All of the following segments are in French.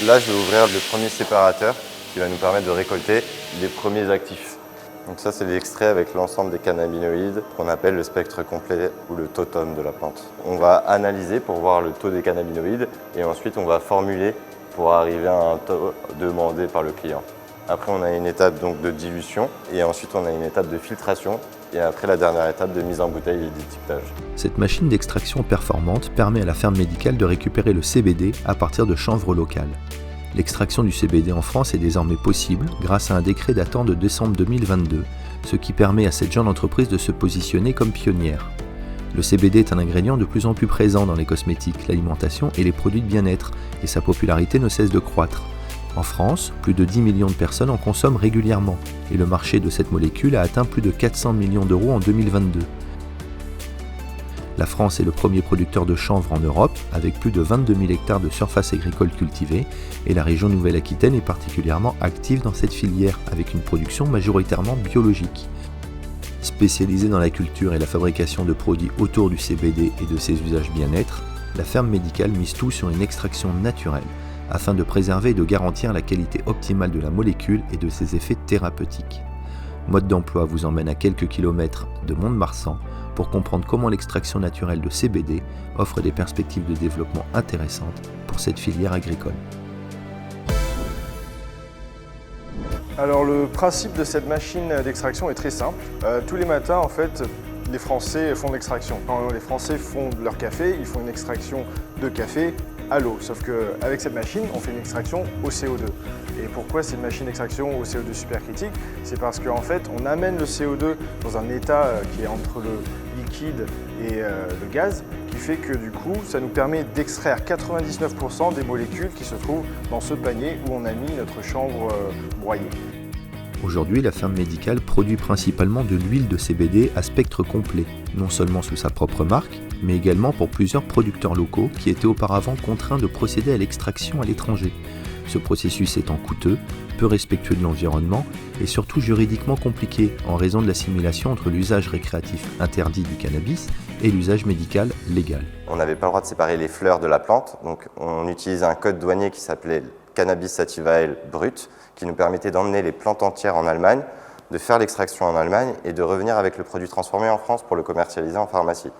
Là, je vais ouvrir le premier séparateur qui va nous permettre de récolter les premiers actifs. Donc ça, c'est l'extrait avec l'ensemble des cannabinoïdes qu'on appelle le spectre complet ou le totem de la plante. On va analyser pour voir le taux des cannabinoïdes et ensuite on va formuler pour arriver à un taux demandé par le client. Après, on a une étape donc de dilution et ensuite on a une étape de filtration et après la dernière étape de mise en bouteille et d'étiquetage. Cette machine d'extraction performante permet à la ferme médicale de récupérer le CBD à partir de chanvre local. L'extraction du CBD en France est désormais possible grâce à un décret datant de décembre 2022, ce qui permet à cette jeune entreprise de se positionner comme pionnière. Le CBD est un ingrédient de plus en plus présent dans les cosmétiques, l'alimentation et les produits de bien-être, et sa popularité ne cesse de croître. En France, plus de 10 millions de personnes en consomment régulièrement, et le marché de cette molécule a atteint plus de 400 millions d'euros en 2022. La France est le premier producteur de chanvre en Europe, avec plus de 22 000 hectares de surface agricole cultivée, et la région Nouvelle-Aquitaine est particulièrement active dans cette filière, avec une production majoritairement biologique. Spécialisée dans la culture et la fabrication de produits autour du CBD et de ses usages bien-être, la ferme médicale mise tout sur une extraction naturelle, afin de préserver et de garantir la qualité optimale de la molécule et de ses effets thérapeutiques. Mode d'emploi vous emmène à quelques kilomètres de Mont-de-Marsan pour comprendre comment l'extraction naturelle de CBD offre des perspectives de développement intéressantes pour cette filière agricole. Alors le principe de cette machine d'extraction est très simple. Tous les matins, en fait, les Français font de l'extraction. Quand les Français font leur café, ils font une extraction de café à l'eau. Sauf qu'avec cette machine, on fait une extraction au CO2. Et pourquoi c'est une machine d'extraction au CO2 supercritique? C'est parce qu'en fait, on amène le CO2 dans un état qui est entre le liquide et le gaz, qui fait que du coup, ça nous permet d'extraire 99% des molécules qui se trouvent dans ce panier où on a mis notre chanvre broyée. Aujourd'hui, la ferme médicale produit principalement de l'huile de CBD à spectre complet, non seulement sous sa propre marque, mais également pour plusieurs producteurs locaux qui étaient auparavant contraints de procéder à l'extraction à l'étranger. Ce processus étant coûteux, peu respectueux de l'environnement et surtout juridiquement compliqué en raison de l'assimilation entre l'usage récréatif interdit du cannabis et l'usage médical légal. On n'avait pas le droit de séparer les fleurs de la plante, donc on utilisait un code douanier qui s'appelait Cannabis Sativa L brut, qui nous permettait d'emmener les plantes entières en Allemagne, de faire l'extraction en Allemagne et de revenir avec le produit transformé en France pour le commercialiser en pharmacie.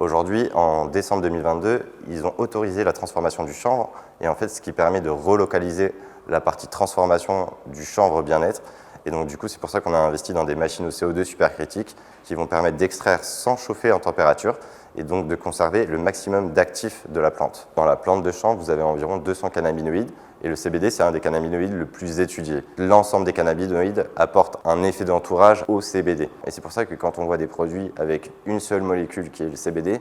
Aujourd'hui, en décembre 2022, ils ont autorisé la transformation du chanvre et en fait, ce qui permet de relocaliser la partie transformation du chanvre bien-être. Et donc du coup, c'est pour ça qu'on a investi dans des machines au CO2 supercritiques qui vont permettre d'extraire sans chauffer en température et donc de conserver le maximum d'actifs de la plante. Dans la plante de chanvre, vous avez environ 200 cannabinoïdes et le CBD, c'est un des cannabinoïdes le plus étudié. L'ensemble des cannabinoïdes apporte un effet d'entourage au CBD. Et c'est pour ça que quand on voit des produits avec une seule molécule qui est le CBD,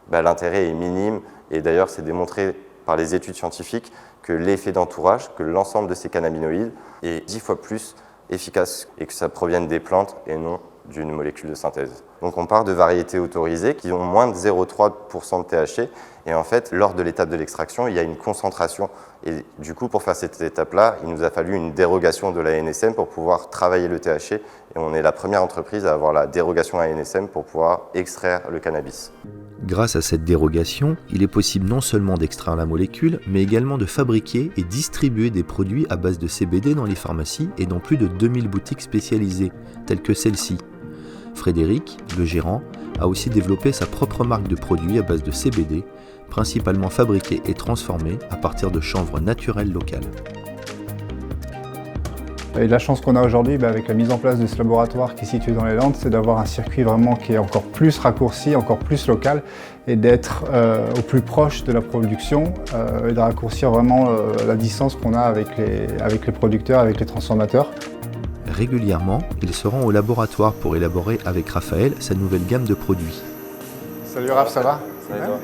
l'intérêt est minime. Et d'ailleurs, c'est démontré par les études scientifiques que l'effet d'entourage, que l'ensemble de ces cannabinoïdes est 10 fois plus efficace et que ça provienne des plantes et non d'une molécule de synthèse. Donc on part de variétés autorisées qui ont moins de 0,3% de THC et en fait, lors de l'étape de l'extraction, il y a une concentration. Et du coup, pour faire cette étape-là, il nous a fallu une dérogation de la ANSM pour pouvoir travailler le THC et on est la première entreprise à avoir la dérogation ANSM pour pouvoir extraire le cannabis. Grâce à cette dérogation, il est possible non seulement d'extraire la molécule, mais également de fabriquer et distribuer des produits à base de CBD dans les pharmacies et dans plus de 2000 boutiques spécialisées, telles que celle-ci. Frédéric, le gérant, a aussi développé sa propre marque de produits à base de CBD, principalement fabriqués et transformés à partir de chanvre naturelle locale. Et la chance qu'on a aujourd'hui avec la mise en place de ce laboratoire qui est situé dans les Landes, c'est d'avoir un circuit vraiment qui est encore plus raccourci, encore plus local et d'être au plus proche de la production et de raccourcir vraiment la distance qu'on a avec les producteurs, avec les transformateurs. Régulièrement, il se rend au laboratoire pour élaborer avec Raphaël sa nouvelle gamme de produits. Salut Raph, ça va? Ça va et toi?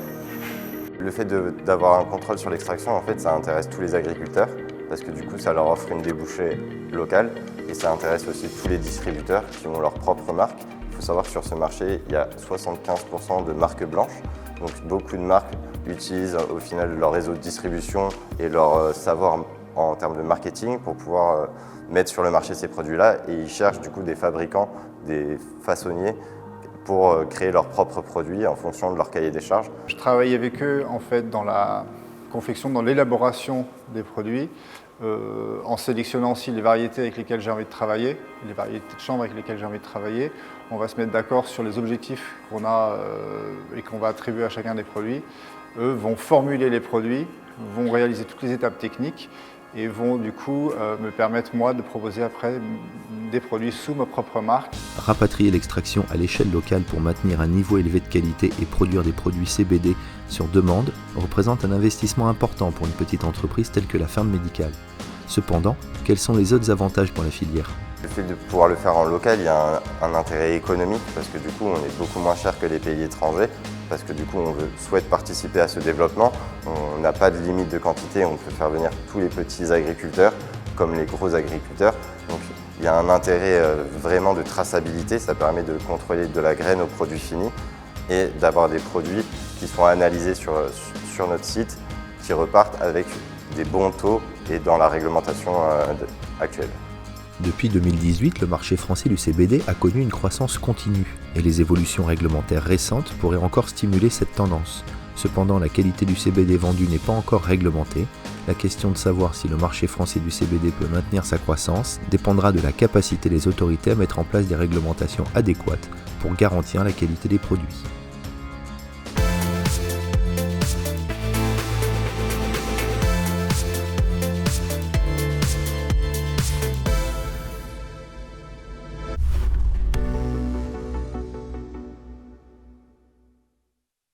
Le fait d'avoir un contrôle sur l'extraction, en fait, ça intéresse tous les agriculteurs parce que du coup, ça leur offre une débouchée locale et ça intéresse aussi tous les distributeurs qui ont leur propre marque. Il faut savoir que sur ce marché, il y a 75% de marques blanches. Donc beaucoup de marques utilisent au final leur réseau de distribution et leur savoir en termes de marketing pour pouvoir mettre sur le marché ces produits-là et ils cherchent du coup des fabricants, des façonniers pour créer leurs propres produits en fonction de leur cahier des charges. Je travaille avec eux en fait dans la confection, dans l'élaboration des produits, en sélectionnant aussi les variétés avec lesquelles j'ai envie de travailler, les variétés de chanvre avec lesquelles j'ai envie de travailler. On va se mettre d'accord sur les objectifs qu'on a et qu'on va attribuer à chacun des produits. Eux vont formuler les produits, vont réaliser toutes les étapes techniques et vont du coup me permettre moi de proposer après des produits sous ma propre marque. Rapatrier l'extraction à l'échelle locale pour maintenir un niveau élevé de qualité et produire des produits CBD sur demande représente un investissement important pour une petite entreprise telle que la ferme médicale. Cependant, quels sont les autres avantages pour la filière ? Le fait de pouvoir le faire en local, il y a un intérêt économique parce que du coup on est beaucoup moins cher que les pays étrangers, parce que du coup on souhaite participer à ce développement. On n'a pas de limite de quantité, on peut faire venir tous les petits agriculteurs comme les gros agriculteurs. Donc il y a un intérêt vraiment de traçabilité, ça permet de contrôler de la graine au produit fini et d'avoir des produits qui sont analysés sur notre site, qui repartent avec des bons taux et dans la réglementation actuelle. Depuis 2018, le marché français du CBD a connu une croissance continue et les évolutions réglementaires récentes pourraient encore stimuler cette tendance. Cependant, la qualité du CBD vendu n'est pas encore réglementée. La question de savoir si le marché français du CBD peut maintenir sa croissance dépendra de la capacité des autorités à mettre en place des réglementations adéquates pour garantir la qualité des produits.